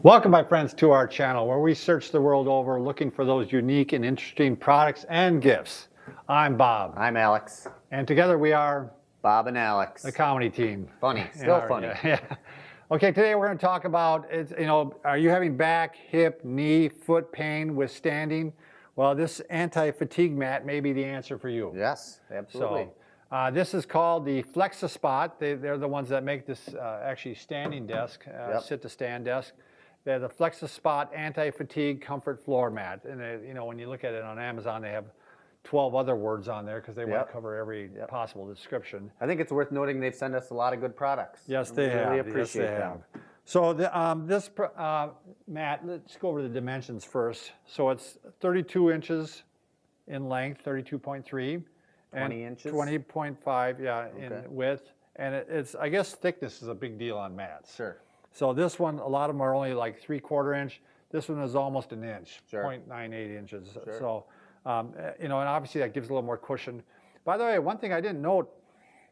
Welcome, my friends, to our channel where we search the world over looking for those unique and interesting products and gifts. I'm Bob. I'm Alex. And together we are Bob and Alex. the comedy team. Funny, still funny. Yeah. Okay, today we're going to talk about, are you having back, hip, knee, foot pain with standing? Well, this anti-fatigue mat may be the answer for you. Yes, absolutely. So, this is called the Flexispot. They're the ones that make this actually standing desk, sit-to-stand desk. They're the Flexispot anti-fatigue comfort floor mat. And when you look at it on Amazon, they have 12 other words on there because they want to cover every possible description. I think it's worth noting they've sent us a lot of good products. Yes, they have. Really appreciate them. So this mat, let's go over the dimensions first. So it's 32 inches in length, 32.3. 20 inches? 20.5, in width. And it's, I guess thickness is a big deal on mats. Sure. So this one, a lot of them are only like 3/4 inch. This one is almost an inch, sure. 0.98 inches. Sure. So, and obviously that gives a little more cushion. By the way, one thing I didn't note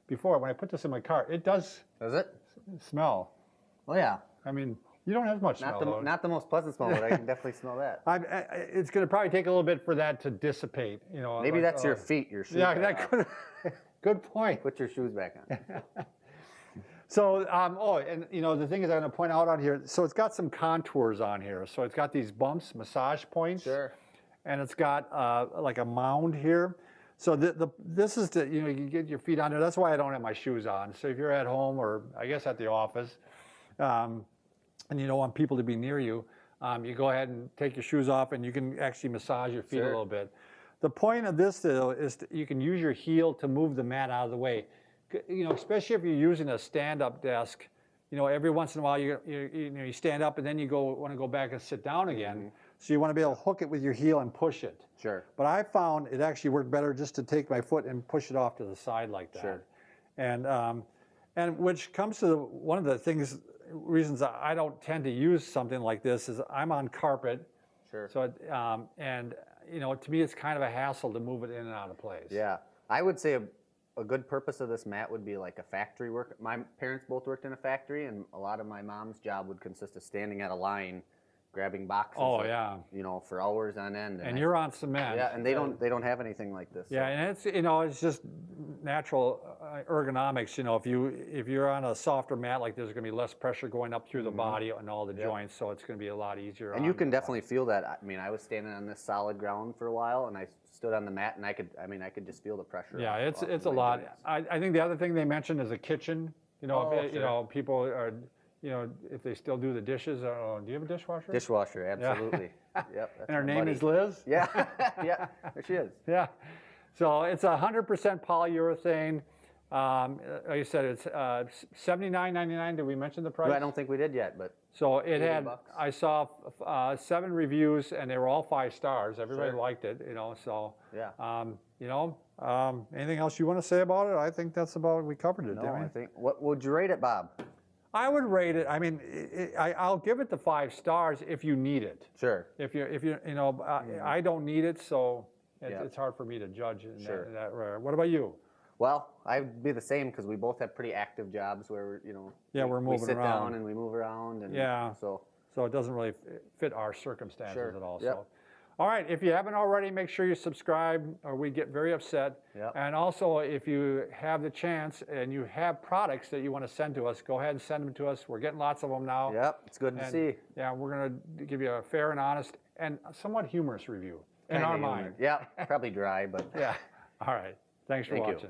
before, when I put this in my car, it does smell. Oh yeah. I mean, you don't have much smell. Not the most pleasant smell, but I can definitely smell that. It's going to probably take a little bit for that to dissipate. Maybe that's your feet, your shoes. Yeah, that could. Good point. Put your shoes back on. So, the thing is I'm going to point out on here, so it's got some contours on here. So it's got these bumps, massage points. Sure. And it's got like a mound here. So this is you can get your feet on there. That's why I don't have my shoes on. So if you're at home or I guess at the office, and you don't want people to be near you, you go ahead and take your shoes off and you can actually massage your feet a little bit. The point of this though is you can use your heel to move the mat out of the way. Especially if you're using a stand-up desk, every once in a while you stand up and then you want to go back and sit down again. Mm-hmm. So you want to be able to hook it with your heel and push it. Sure. But I found it actually worked better just to take my foot and push it off to the side like that. Sure. And which comes to one of the reasons I don't tend to use something like this is I'm on carpet. Sure. So to me it's kind of a hassle to move it in and out of place. Yeah, I would say a good purpose of this mat would be like a factory work. My parents both worked in a factory, and a lot of my mom's job would consist of standing at a line, grabbing boxes. Oh yeah. For hours on end. And you're on cement. Yeah, and they don't have anything like this. Yeah, so. and it's just natural ergonomics. If you're on a softer mat like this, there's going to be less pressure going up through the body and all the joints, so it's going to be a lot easier. And you can definitely feel that. I mean, I was standing on this solid ground for a while, and I stood on the mat, and I could just feel the pressure. Yeah, it's a lot. I think the other thing they mentioned is a kitchen. People are. If they still do the dishes. Do you have a dishwasher? Dishwasher, absolutely. Yep. And her name is Liz? Yeah, yeah, there she is. Yeah. So it's 100% polyurethane. Like you said, it's $79.99. Did we mention the price? I don't think we did yet, but. So it had, I saw 7 reviews, and they were all 5 stars. Everybody liked it, so. Yeah. Anything else you want to say about it? I think that's about, we covered it, didn't we? I think, what would you rate it, Bob? I would rate it. I mean, I'll give it the 5 stars if you need it. Sure. If you I don't need it, so it's hard for me to judge in that regard. What about you? Well, I'd be the same because we both have pretty active jobs where we're moving around. We sit down and we move around, and so it doesn't really fit our circumstances at all. Yep. So. All right, if you haven't already, make sure you subscribe or we get very upset. Yep. And also, if you have the chance and you have products that you want to send to us, go ahead and send them to us. We're getting lots of them now. Yep, it's good to see. Yeah, we're going to give you a fair and honest and somewhat humorous review in our mind. Yeah, probably dry, but. Yeah. All right. Thanks for watching. You.